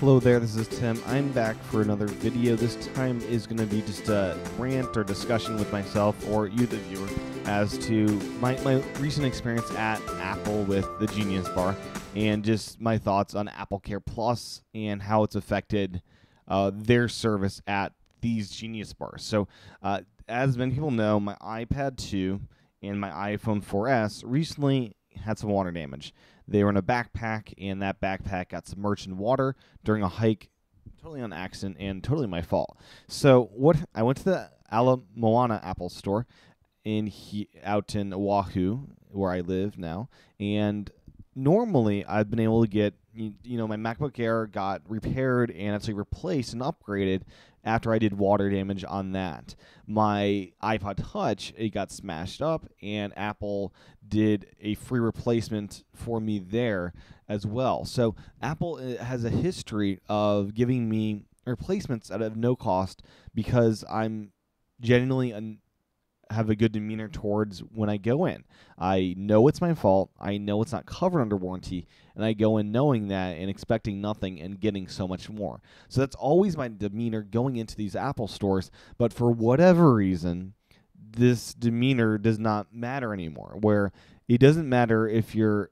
Hello there, this is Tim. I'm back for another video. This time is going to be just a rant or discussion with myself or you, the viewer, as to my recent experience at Apple with the Genius Bar and just my thoughts on AppleCare Plus and how it's affected their service at these Genius Bars. So, as many people know, my iPad 2 and my iPhone 4S recently had some water damage. They were in a backpack, and that backpack got submerged in water during a hike, totally on accident and totally my fault. So I went to the Ala Moana Apple store out in Oahu, where I live now, and normally I've been able to get, my MacBook Air got repaired and actually replaced and upgraded after I did water damage on that. My iPod Touch, it got smashed up, and Apple did a free replacement for me there as well. So Apple has a history of giving me replacements at no cost because I'm genuinely have a good demeanor towards when I go in. I know it's my fault. I know it's not covered under warranty, and I go in knowing that and expecting nothing and getting so much more. So that's always my demeanor going into these Apple stores, but for whatever reason, this demeanor does not matter anymore, where it doesn't matter if you're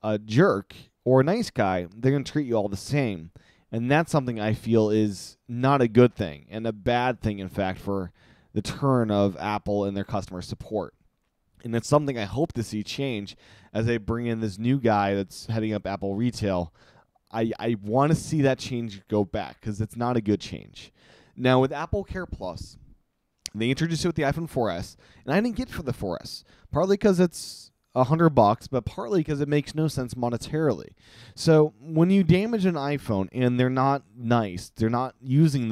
a jerk or a nice guy, they're going to treat you all the same. And that's something I feel is not a good thing, and a bad thing, in fact, for the turn of Apple and their customer support. And it's something I hope to see change as they bring in this new guy that's heading up Apple retail. I want to see that change go back because it's not a good change. Now, with AppleCare Plus, they introduced it with the iPhone 4S, and I didn't get it for the 4S, partly because it's $100, but partly because it makes no sense monetarily. So when you damage an iPhone and they're not nice, they're not using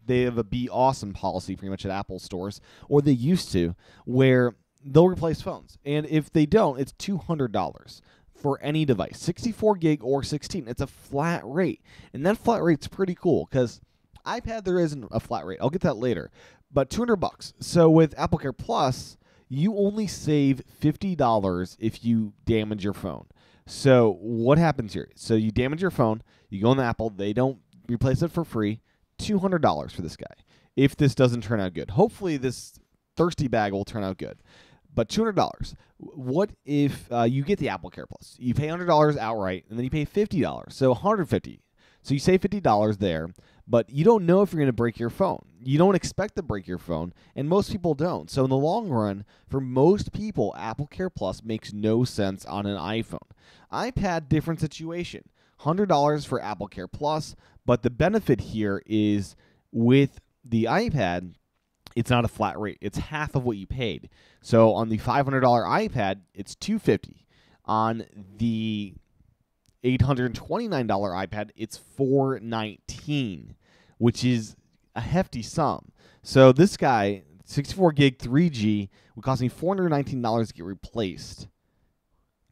they have a Be Awesome policy pretty much at Apple stores, or they used to, where they'll replace phones. And if they don't, it's $200 for any device, 64 gig or 16. It's a flat rate. And that flat rate's pretty cool because iPad, there isn't a flat rate. I'll get that later. But $200. So with AppleCare Plus, you only save $50 if you damage your phone. So what happens here? So you damage your phone, you go on the Apple, they don't replace it for free, $200 for this guy. If this doesn't turn out good. Hopefully this thirsty bag will turn out good. But $200. What if you get the AppleCare Plus? You pay $100 outright, and then you pay $50. So $150. So you save $50 there, but you don't know if you're going to break your phone. You don't expect to break your phone, and most people don't. So in the long run, for most people, AppleCare Plus makes no sense on an iPhone. iPad, different situation. $100 for AppleCare Plus, but the benefit here is with the iPad, it's not a flat rate. It's half of what you paid. So on the $500 iPad, it's $250. On the $829 iPad, it's $419, which is a hefty sum. So this guy, 64 gig 3G, would cost me $419 to get replaced.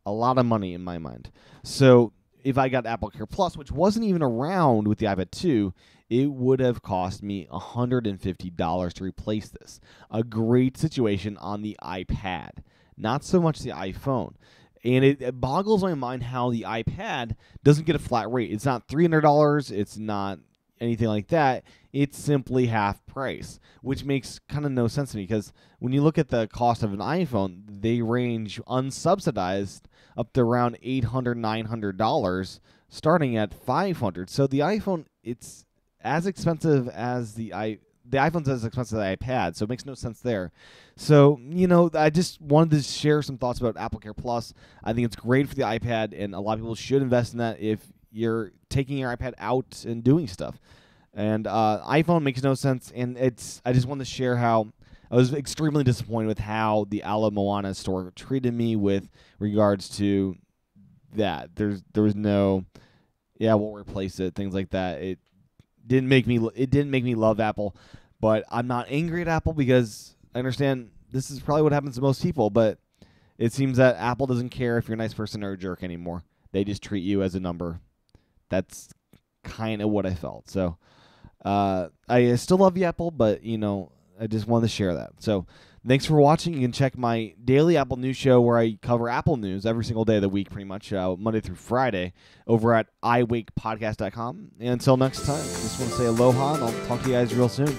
A lot of money in my mind. So if I got AppleCare Plus, which wasn't even around with the iPad 2, it would have cost me $150 to replace this. A great situation on the iPad, not so much the iPhone. And it boggles my mind how the iPad doesn't get a flat rate. It's not $300. It's not anything like that. It's simply half price, which makes kind of no sense to me because when you look at the cost of an iPhone, they range unsubsidized up to around $800, $900, starting at $500. So the iPhone, it's as expensive as the iPhone's as expensive as the iPad, so it makes no sense there. So, I just wanted to share some thoughts about AppleCare Plus. I think it's great for the iPad, and a lot of people should invest in that if you're taking your iPad out and doing stuff. And iPhone makes no sense, and I just wanted to share how I was extremely disappointed with how the Ala Moana store treated me with regards to that. There was no, we'll replace it, things like that. It didn't make me love Apple, but I'm not angry at Apple because I understand this is probably what happens to most people, but it seems that Apple doesn't care if you're a nice person or a jerk anymore. They just treat you as a number. That's kind of what I felt. So I still love the Apple, but I just wanted to share that. So Thanks for watching. You can check my daily Apple News show where I cover Apple news every single day of the week, pretty much, Monday through Friday, over at iwakepodcast.com. And until next time, just want to say aloha, and I'll talk to you guys real soon.